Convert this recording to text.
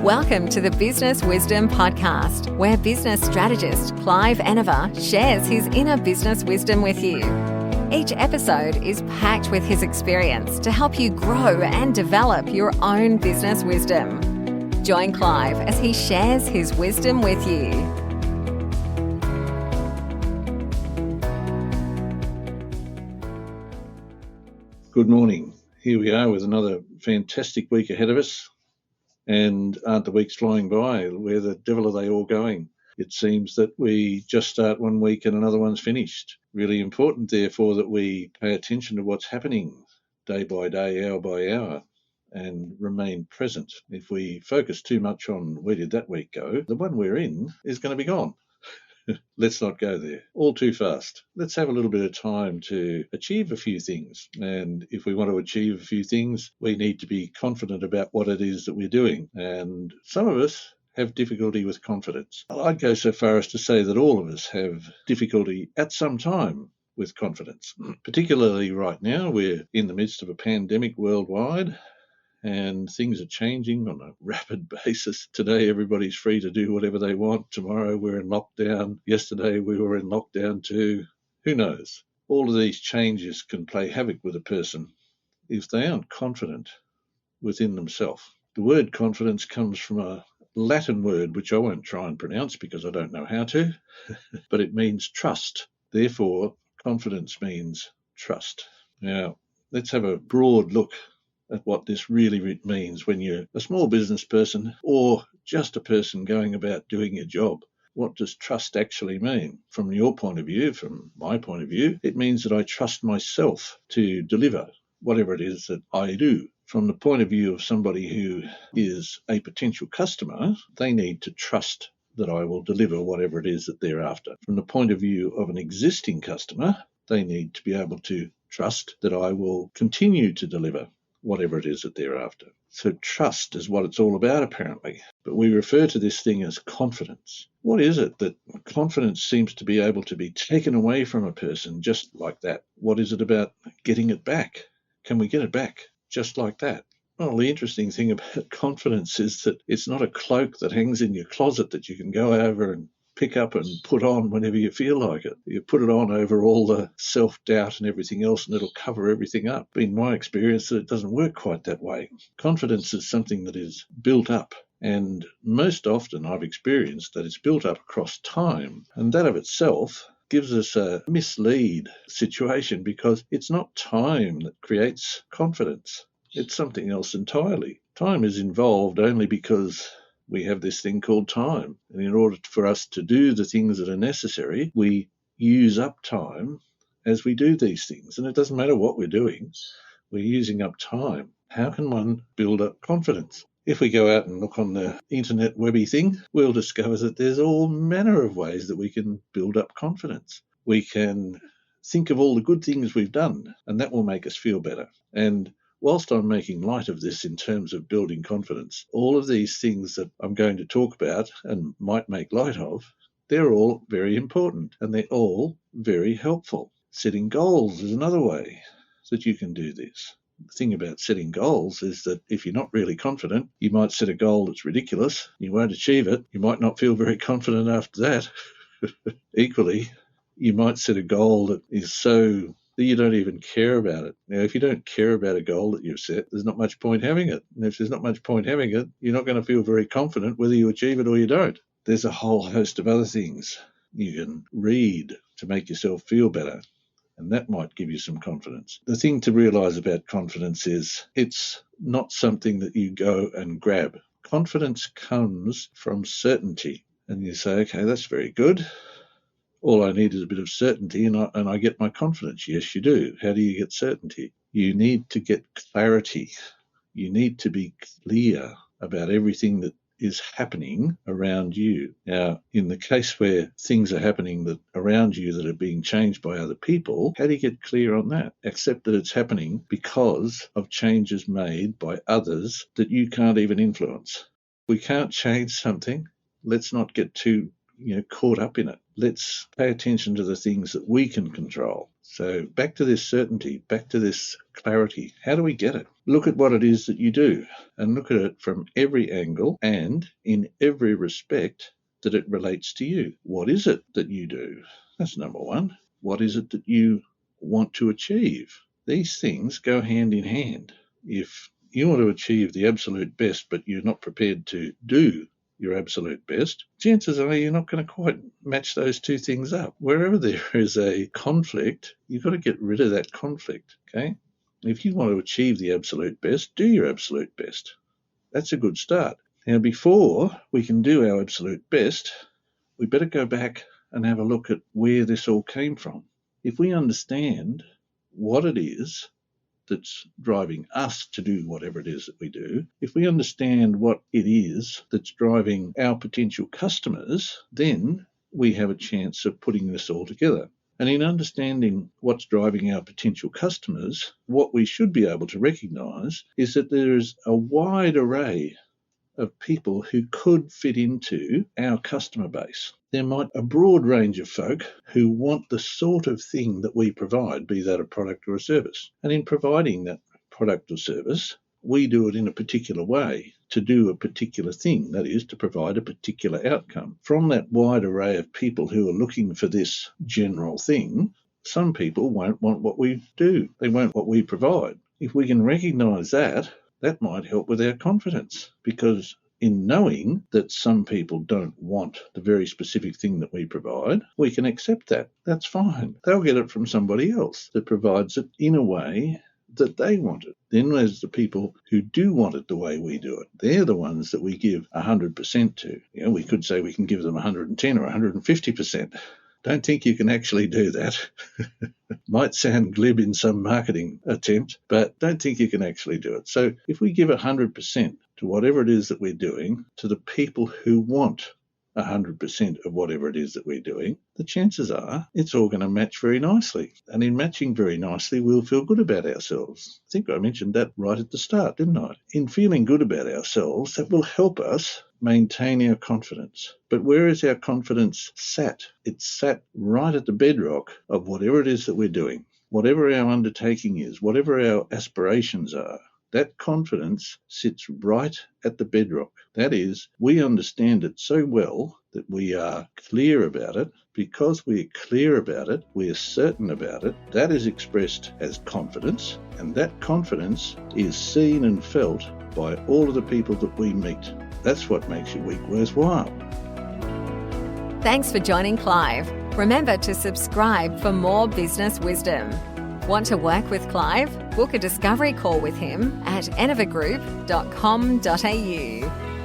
Welcome to the Business Wisdom Podcast, where business strategist Clive Enever shares his inner business wisdom with you. Each episode is packed with his experience to help you grow and develop your own business wisdom. Join Clive as he shares his wisdom with you. Good morning. Here we are with another fantastic week ahead of us. And aren't the weeks flying by? Where the devil are they all going? It seems that we just start one week and another one's finished. Really important, therefore, that we pay attention to what's happening day by day, hour by hour, and remain present. If we focus too much on where did that week go, the one we're in is going to be gone. Let's not go there all too fast. Let's have a little bit of time to achieve a few things. And if we want to achieve a few things, we need to be confident about what it is that we're doing. And some of us have difficulty with confidence. I'd go so far as to say that all of us have difficulty at some time with confidence. Particularly right now, we're in the midst of a pandemic worldwide. And things are changing on a rapid basis. Today, everybody's free to do whatever they want. Tomorrow, we're in lockdown. Yesterday, we were in lockdown too. Who knows? All of these changes can play havoc with a person if they aren't confident within themselves. The word confidence comes from a Latin word, which I won't try and pronounce because I don't know how to, but it means trust. Therefore, confidence means trust. Now, let's have a broad look at what this really means when you're a small business person or just a person going about doing your job. What does trust actually mean? From your point of view, from my point of view, it means that I trust myself to deliver whatever it is that I do. From the point of view of somebody who is a potential customer, they need to trust that I will deliver whatever it is that they're after. From the point of view of an existing customer, they need to be able to trust that I will continue to deliver whatever it is that they're after. So trust is what it's all about, apparently. But we refer to this thing as confidence. What is it that confidence seems to be able to be taken away from a person just like that? What is it about getting it back? Can we get it back just like that? Well, the interesting thing about confidence is that it's not a cloak that hangs in your closet that you can go over and pick up and put on whenever you feel like it. You put it on over all the self-doubt and everything else and it'll cover everything up. In my experience, it doesn't work quite that way. Confidence is something that is built up, and most often I've experienced that it's built up across time, and that of itself gives us a mislead situation because it's not time that creates confidence. It's something else entirely. Time is involved only because we have this thing called time. And in order for us to do the things that are necessary, we use up time as we do these things. And it doesn't matter what we're doing, we're using up time. How can one build up confidence? If we go out and look on the internet webby thing, we'll discover that there's all manner of ways that we can build up confidence. We can think of all the good things we've done, and that will make us feel better. And whilst I'm making light of this in terms of building confidence, all of these things that I'm going to talk about and might make light of, they're all very important and they're all very helpful. Setting goals is another way that you can do this. The thing about setting goals is that if you're not really confident, you might set a goal that's ridiculous, you won't achieve it, you might not feel very confident after that. Equally, you might set a goal that is so that you don't even care about it. Now, if you don't care about a goal that you've set, there's not much point having it. And if there's not much point having it, you're not going to feel very confident whether you achieve it or you don't. There's a whole host of other things you can read to make yourself feel better, and that might give you some confidence. The thing to realize about confidence is it's not something that you go and grab. Confidence comes from certainty. And you say, okay, that's very good. All I need is a bit of certainty and I get my confidence. Yes, you do. How do you get certainty? You need to get clarity. You need to be clear about everything that is happening around you. Now, in the case where things are happening that around you that are being changed by other people, how do you get clear on that? Accept that it's happening because of changes made by others that you can't even influence. We can't change something. Let's not get too caught up in it. let's pay attention to the things that we can control. So back to this certainty, back to this clarity. How do we get it? Look at what it is that you do and look at it from every angle and in every respect that it relates to you. What is it that you do? That's number one. What is it that you want to achieve? These things go hand in hand. If you want to achieve the absolute best, but you're not prepared to do your absolute best, chances are you're not going to quite match those two things up. Wherever there is a conflict, you've got to get rid of that conflict, okay? If you want to achieve the absolute best, do your absolute best. That's a good start. Now, before we can do our absolute best, we better go back and have a look at where this all came from. If we understand what it is that's driving us to do whatever it is that we do, if we understand what it is that's driving our potential customers, then we have a chance of putting this all together. And in understanding what's driving our potential customers, what we should be able to recognize is that there is a wide array of people who could fit into our customer base. There might be a broad range of folk who want the sort of thing that we provide, be that a product or a service. And in providing that product or service, we do it in a particular way to do a particular thing, that is, to provide a particular outcome. From that wide array of people who are looking for this general thing, some people won't want what we do. They won't want what we provide. If we can recognise that, that might help with our confidence, because in knowing that some people don't want the very specific thing that we provide, we can accept that. That's fine. They'll get it from somebody else that provides it in a way that they want it. Then there's the people who do want it the way we do it. They're the ones that we give 100% to. You know, we could say we can give them 110 or 150%. Don't think you can actually do that. Might sound glib in some marketing attempt, but don't think you can actually do it. So if we give 100% to whatever it is that we're doing, to the people who want 100% of whatever it is that we're doing, the chances are it's all going to match very nicely. And in matching very nicely, we'll feel good about ourselves. I think I mentioned that right at the start, didn't I? In feeling good about ourselves, that will help us maintain our confidence. But where is our confidence sat? It's sat right at the bedrock of whatever it is that we're doing. Whatever our undertaking is, whatever our aspirations are, that confidence sits right at the bedrock. That is, we understand it so well that we are clear about it. Because we're clear about it, we're certain about it, that is expressed as confidence, and that confidence is seen and felt by all of the people that we meet. That's what makes your week worthwhile. Thanks for joining Clive. Remember to subscribe for more business wisdom. Want to work with Clive? Book a discovery call with him at enervagroup.com.au.